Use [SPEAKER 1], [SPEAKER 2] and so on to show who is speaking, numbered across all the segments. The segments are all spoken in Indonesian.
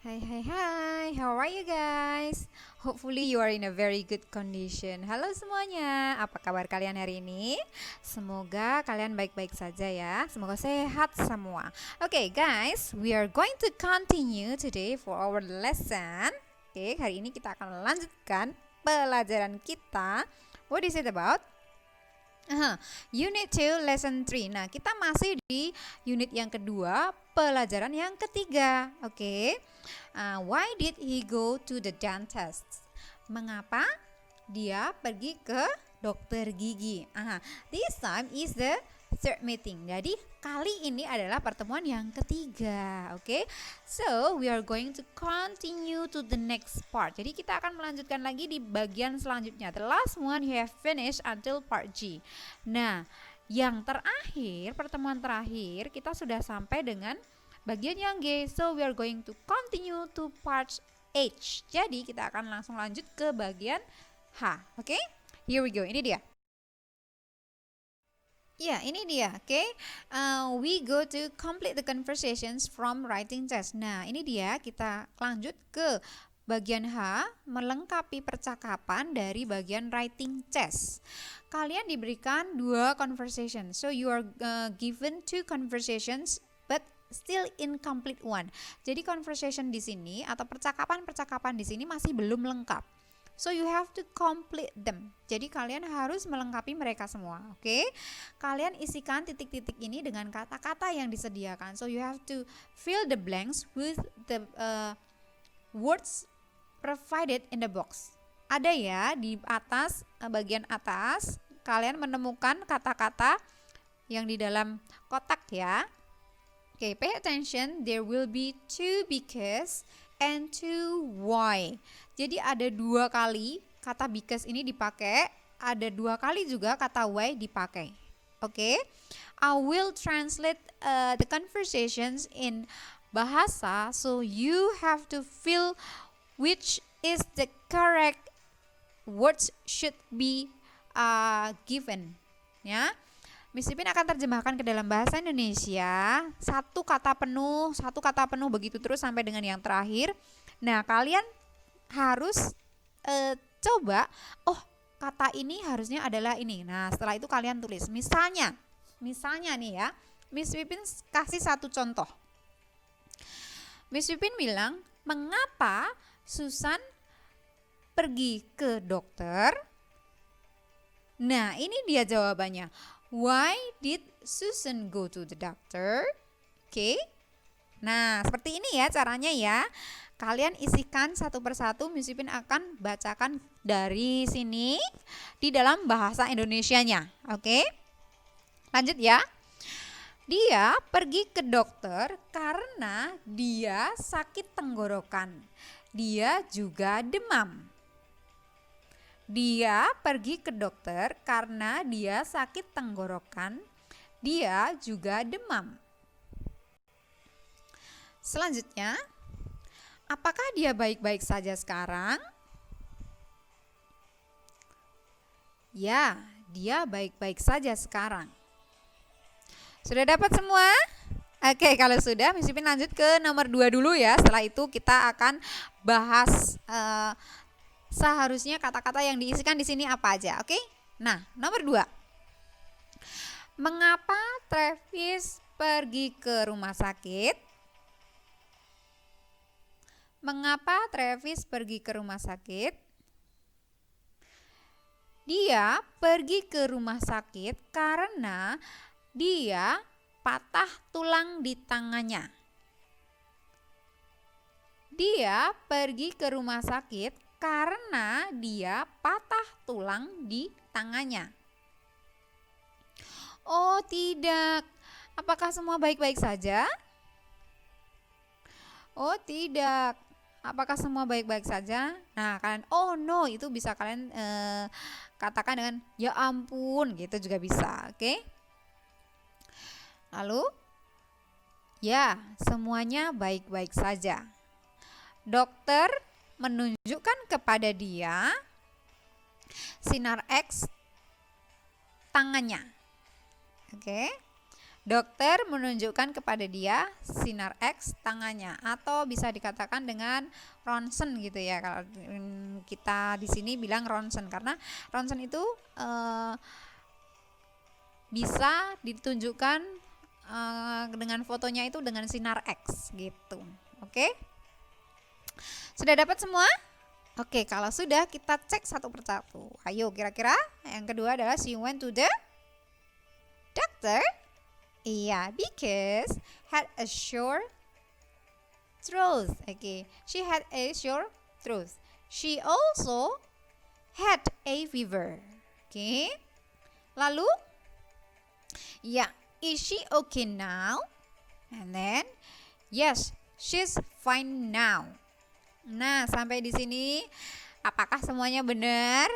[SPEAKER 1] Hai, how are you guys? Hopefully you are in a very good condition. Halo semuanya, apa kabar kalian hari ini? Semoga kalian baik-baik saja ya. Semoga sehat semua. Okay guys, we are going to continue today for our lesson. Oke, hari ini kita akan melanjutkan pelajaran kita. What is it about? Unit 2, Lesson 3. Nah, kita masih di unit yang kedua, pelajaran yang ketiga. Oke. Why did he go to the dentist? Mengapa dia pergi ke dokter gigi? This time is the third meeting. Jadi kali ini adalah pertemuan yang ketiga. Oke. So we are going to continue to the next part. Jadi kita akan melanjutkan lagi di bagian selanjutnya. The last one you have finished until part G. Nah, yang terakhir, pertemuan terakhir kita sudah sampai dengan bagian yang G. So we are going to continue to part H. Jadi kita akan langsung lanjut ke bagian H. Oke? Here we go. Ini dia. Ya, ini dia, oke. We go to complete the conversations from writing test. Nah, ini dia, kita lanjut ke bagian H, melengkapi percakapan dari bagian writing test. Kalian diberikan 2 conversation. So, you are given 2 conversations, but still incomplete one. Jadi, conversation di sini atau percakapan-percakapan di sini masih belum lengkap. So you have to complete them. Jadi kalian harus melengkapi mereka semua, oke? Kalian isikan titik-titik ini dengan kata-kata yang disediakan. So you have to fill the blanks with the words provided in the box. Ada ya di atas, bagian atas, kalian menemukan kata-kata yang di dalam kotak ya. Oke, pay attention. There will be 2 because and 2 why. Jadi ada 2 kali kata because ini dipakai, ada 2 kali juga kata why dipakai. Oke. I will translate the conversations in bahasa, so you have to fill which is the correct words should be given. Ya. Miss Ipin akan terjemahkan ke dalam bahasa Indonesia, satu kata penuh begitu terus sampai dengan yang terakhir. Nah, kalian harus coba, kata ini harusnya adalah ini. Nah, setelah itu kalian tulis. Misalnya nih ya, Miss Ipin kasih satu contoh. Miss Ipin bilang, mengapa Susan pergi ke dokter? Nah, ini dia jawabannya. Why did Susan go to the doctor? Oke. Nah, seperti ini ya caranya ya. Kalian isikan satu persatu, Miss Ipin akan bacakan dari sini di dalam bahasa Indonesianya. Oke. Lanjut ya. Dia pergi ke dokter karena dia sakit tenggorokan. Dia juga demam. Dia pergi ke dokter karena dia sakit tenggorokan. Dia juga demam. Selanjutnya, apakah dia baik-baik saja sekarang? Ya, dia baik-baik saja sekarang. Sudah dapat semua? Oke, kalau sudah, Miss Ipin lanjut ke nomor 2 dulu ya. Setelah itu kita akan bahas seharusnya kata-kata yang diisikan di sini apa aja, oke? Nah, nomor 2. Mengapa Travis pergi ke rumah sakit? Mengapa Travis pergi ke rumah sakit? Dia pergi ke rumah sakit karena dia patah tulang di tangannya. Dia pergi ke rumah sakit karena dia patah tulang di tangannya. Oh, tidak. Apakah semua baik-baik saja? Oh, tidak. Apakah semua baik-baik saja? Nah, kalian oh no, itu bisa kalian katakan dengan ya ampun, gitu juga bisa, oke? Lalu ya, semuanya baik-baik saja. Dokter menunjukkan kepada dia sinar X tangannya. Oke. Dokter menunjukkan kepada dia sinar X tangannya, atau bisa dikatakan dengan ronsen gitu ya. Kalau kita di sini bilang ronsen karena ronsen itu bisa ditunjukkan dengan fotonya itu dengan sinar X gitu. Oke? Sudah dapat semua? Oke, kalau sudah kita cek satu persatu. Ayo, kira-kira yang kedua adalah she went to the doctor. Iya, because had a sore throat. Oke, she had a sore throat. She also had a fever. Oke. Lalu, ya, is she okay now? And then, yes, she's fine now. Nah, sampai di sini apakah semuanya benar?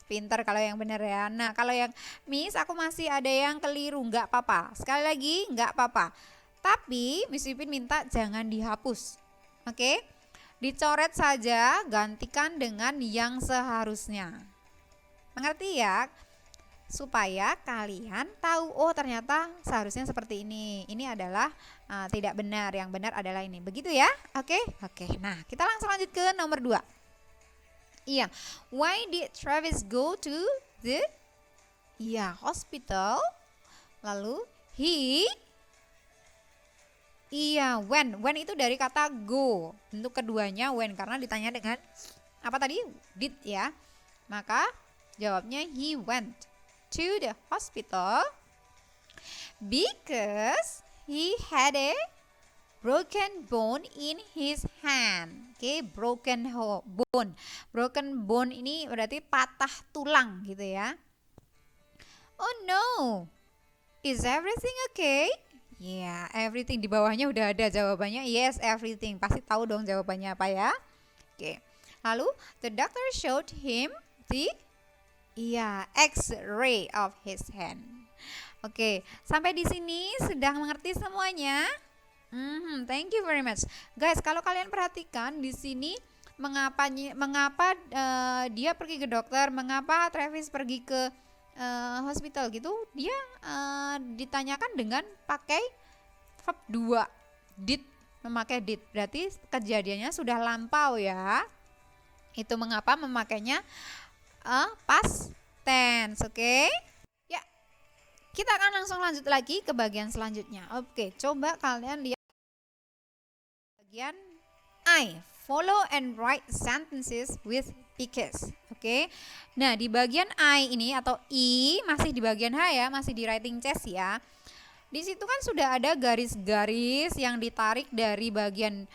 [SPEAKER 1] Pinter kalau yang benar ya. Nah, kalau yang Miss aku masih ada yang keliru, nggak apa-apa. Sekali lagi, nggak apa-apa. Tapi Miss Pipin minta jangan dihapus. Oke? Dicoret saja, gantikan dengan yang seharusnya. Mengerti ya? Supaya kalian tahu, oh ternyata seharusnya seperti ini. Ini adalah tidak benar, yang benar adalah ini. Begitu ya? Oke? Nah, kita langsung lanjut ke nomor 2. Iya, why did Travis go to the hospital? Lalu when itu dari kata go. Bentuk keduanya when karena ditanya dengan apa tadi? Did ya. Maka jawabnya he went to the hospital because he had a broken bone in his hand. Oke, broken bone. Broken bone ini berarti patah tulang gitu ya. Oh no. Is everything okay? Yeah, everything. Di bawahnya udah ada jawabannya. Yes, everything. Pasti tahu dong jawabannya apa ya. Oke. Lalu the doctor showed him the X-ray of his hand. Oke, sampai di sini sudah mengerti semuanya? Thank you very much, guys. Kalau kalian perhatikan di sini, mengapa dia pergi ke dokter, mengapa Travis pergi ke hospital gitu, dia ditanyakan dengan pakai verb 2, did, memakai did, berarti kejadiannya sudah lampau ya. Itu mengapa memakainya past tense. Oke? Ya, kita akan langsung lanjut lagi ke bagian selanjutnya. Oke, coba kalian lihat bagian I. Follow and write sentences with because. Oke. Nah, di bagian I ini atau I masih di bagian H ya, masih di writing chess ya. Di situ kan sudah ada garis-garis yang ditarik dari bagian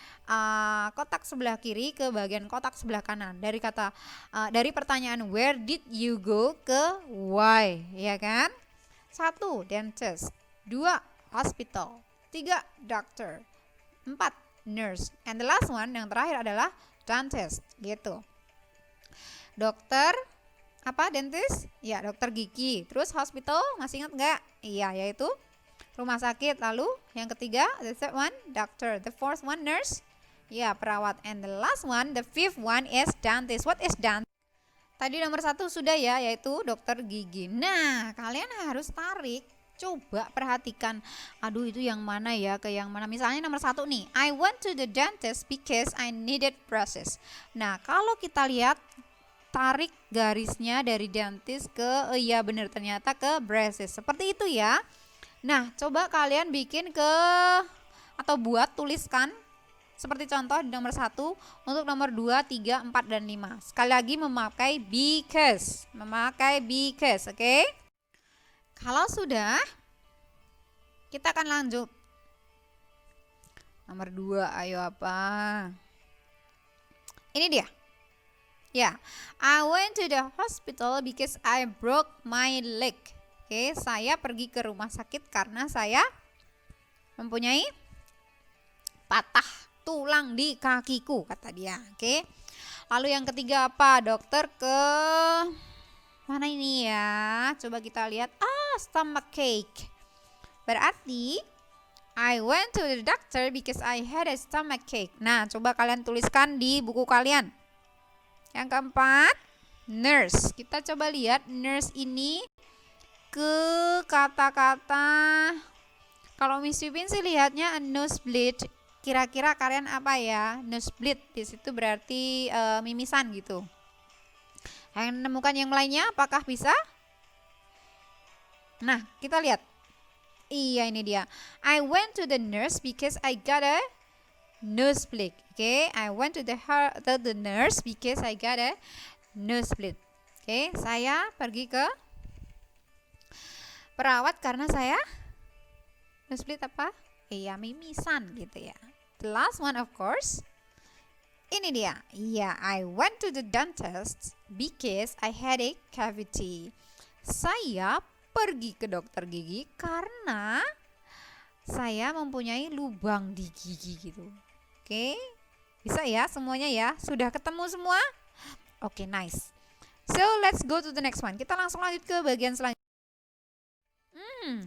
[SPEAKER 1] kotak sebelah kiri ke bagian kotak sebelah kanan. Dari pertanyaan where did you go ke why, ya kan? 1. Dentist. 2. Hospital. 3. Doctor. 4. Nurse. And the last one, yang terakhir adalah dentist gitu. Dokter apa? Dentist? Ya, dokter gigi. Terus hospital, masih ingat nggak? Iya, yaitu rumah sakit. Lalu yang ketiga, the third one, doctor. The fourth one, nurse. Ya, perawat. And the last one, the fifth one is dentist. What is dentist? Tadi nomor 1 sudah ya, yaitu dokter gigi. Nah, kalian harus tarik. Coba perhatikan, aduh itu yang mana ya, ke yang mana. Misalnya nomor 1 nih, I went to the dentist because I needed braces. Nah, kalau kita lihat, tarik garisnya dari dentist ke, iya benar, ternyata ke braces. Seperti itu ya. Nah, coba kalian bikin atau tuliskan seperti contoh di nomor 1, untuk nomor 2, 3, 4, dan 5. Sekali lagi memakai because. Oke? Kalau sudah, kita akan lanjut. Nomor 2, ayo apa? Ini dia. Ya, I went to the hospital because I broke my leg. Oke, saya pergi ke rumah sakit karena saya mempunyai patah tulang di kakiku, kata dia. Oke. Lalu yang ketiga apa? Dokter ke mana ini ya? Coba kita lihat. Stomachache. Berarti I went to the doctor because I had a stomachache. Nah, coba kalian tuliskan di buku kalian. Yang keempat, nurse. Kita coba lihat nurse ini ke kata-kata Kalau Miss Pipin sih lihatnya a nosebleed. Kira-kira kalian apa ya? Nosebleed di situ berarti mimisan gitu. Yang menemukan yang lainnya apakah bisa? Nah, kita lihat. Iya, ini dia. I went to the nurse because I got a nosebleed. Okay, I went to the nurse because I got a nosebleed. Okay, saya pergi ke perawat karena saya nosebleed apa? Iya, mimisan gitu ya. The last one of course. Ini dia. Yeah, I went to the dentist because I had a cavity. Saya pergi ke dokter gigi karena saya mempunyai lubang di gigi gitu. Oke. Bisa ya semuanya ya? Sudah ketemu semua? Oke, nice. So, let's go to the next one. Kita langsung lanjut ke bagian selanjutnya.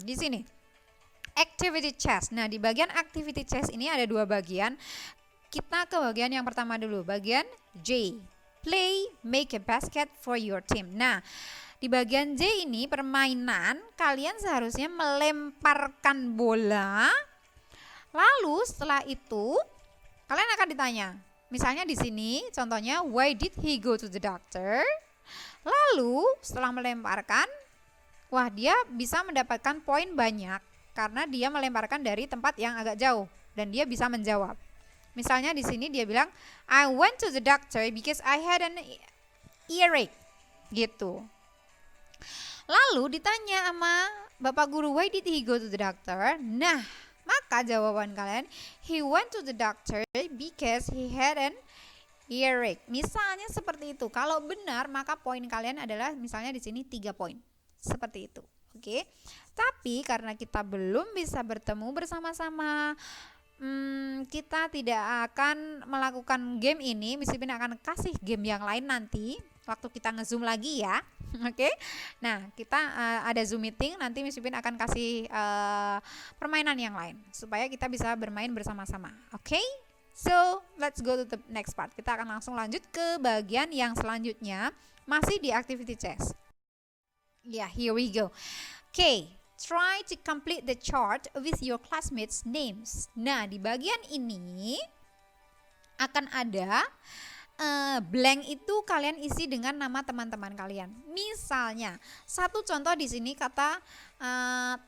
[SPEAKER 1] Di sini. Activity chest. Nah, di bagian activity chest ini ada dua bagian. Kita ke bagian yang pertama dulu, bagian J. Play, make a basket for your team. Nah, di bagian J ini permainan, kalian seharusnya melemparkan bola. Lalu setelah itu kalian akan ditanya. Misalnya di sini contohnya, why did he go to the doctor? Lalu setelah melemparkan, wah, dia bisa mendapatkan poin banyak karena dia melemparkan dari tempat yang agak jauh dan dia bisa menjawab. Misalnya di sini dia bilang, I went to the doctor because I had an earache. Gitu. Lalu ditanya sama Bapak Guru, why did he go to the doctor? Nah, maka jawaban kalian, he went to the doctor because he had an earache. Misalnya seperti itu. Kalau benar, maka poin kalian adalah misalnya di sini 3 poin. Seperti itu. Oke. Tapi karena kita belum bisa bertemu bersama-sama, kita tidak akan melakukan game ini. Miss Pipin akan kasih game yang lain nanti waktu kita nge-zoom lagi ya. Oke. Nah, kita ada Zoom meeting, nanti Miss Pipin akan kasih permainan yang lain supaya kita bisa bermain bersama-sama. Oke? So, let's go to the next part. Kita akan langsung lanjut ke bagian yang selanjutnya, masih di activity chess. Yeah, here we go. Okay. Try to complete the chart with your classmates' names. Nah, di bagian ini akan ada blank itu kalian isi dengan nama teman-teman kalian. Misalnya, satu contoh di sini kata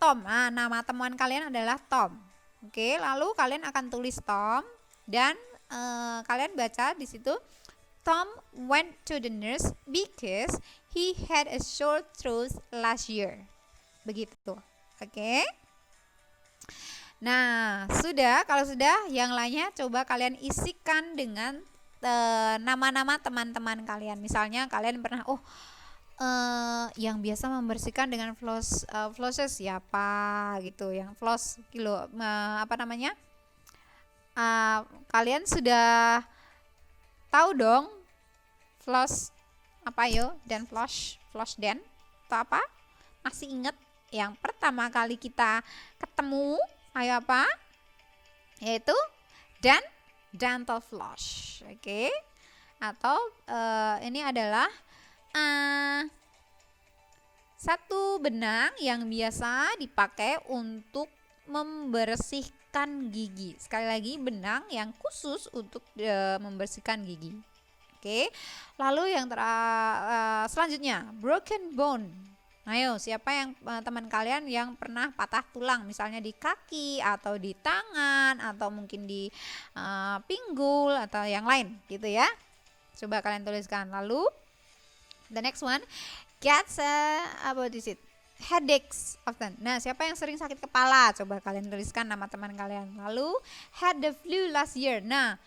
[SPEAKER 1] Tom. Nah, nama teman kalian adalah Tom. Oke, lalu kalian akan tulis Tom dan kalian baca di situ, Tom went to the nurse because he had a sore throat last year. Begitu. Oke. Nah, kalau sudah yang lainnya coba kalian isikan dengan nama-nama teman-teman kalian. Misalnya kalian pernah yang biasa membersihkan dengan flosses siapa gitu, yang floss kalian sudah tahu dong floss apa dan flush dan atau apa? Masih ingat yang pertama kali kita ketemu ayo apa? Yaitu dental floss. Oke. Atau ini adalah satu benang yang biasa dipakai untuk membersihkan gigi. Sekali lagi, benang yang khusus untuk membersihkan gigi. Oke. Lalu yang selanjutnya, broken bone. Ayo, siapa yang teman kalian yang pernah patah tulang, misalnya di kaki atau di tangan atau mungkin di pinggul atau yang lain gitu ya. Coba kalian tuliskan. Lalu the next one, gets headaches often. Nah, siapa yang sering sakit kepala? Coba kalian tuliskan nama teman kalian. Lalu had the flu last year. Nah,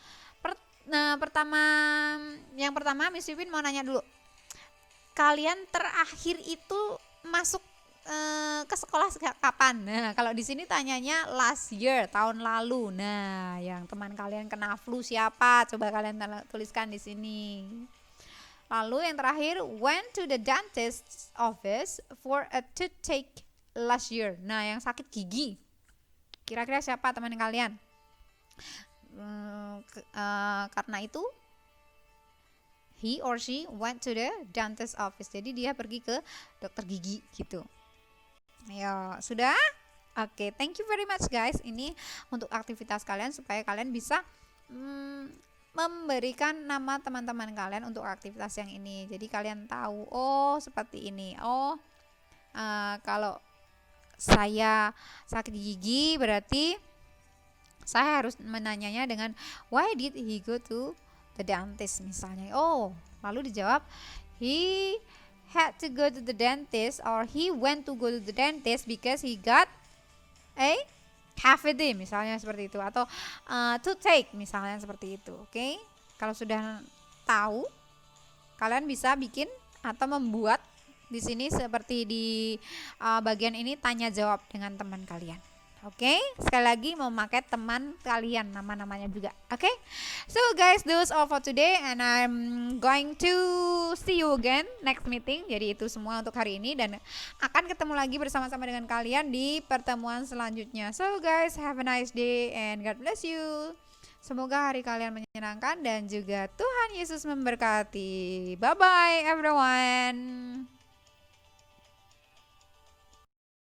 [SPEAKER 1] yang pertama Miss Pipin mau nanya dulu. Kalian terakhir itu masuk ke sekolah kapan? Nah, kalau di sini tanyanya last year, tahun lalu. Nah, yang teman kalian kena flu siapa? Coba kalian tuliskan di sini. Lalu yang terakhir, went to the dentist's office for a toothache last year. Nah, yang sakit gigi. Kira-kira siapa teman kalian? Karena itu he or she went to the dentist office. Jadi dia pergi ke dokter gigi gitu. Ayo, sudah? Oke, thank you very much guys. Ini untuk aktivitas kalian supaya kalian bisa memberikan nama teman-teman kalian untuk aktivitas yang ini. Jadi kalian tahu, oh seperti ini. Oh, kalau saya sakit gigi berarti saya harus menanyanya dengan why did he go to the dentist misalnya. Oh, lalu dijawab he had to go to the dentist or he went to go to the dentist because he got a cavity misalnya seperti itu, atau toothache misalnya seperti itu. Oke. Kalau sudah tahu, kalian bisa bikin atau membuat di sini seperti di bagian ini tanya jawab dengan teman kalian. Oke, sekali lagi memakai teman kalian nama-namanya juga. Oke, so guys, those all for today and I'm going to see you again next meeting. Jadi itu semua untuk hari ini dan akan ketemu lagi bersama-sama dengan kalian di pertemuan selanjutnya. So guys, have a nice day and God bless you. Semoga hari kalian menyenangkan dan juga Tuhan Yesus memberkati. Bye bye everyone.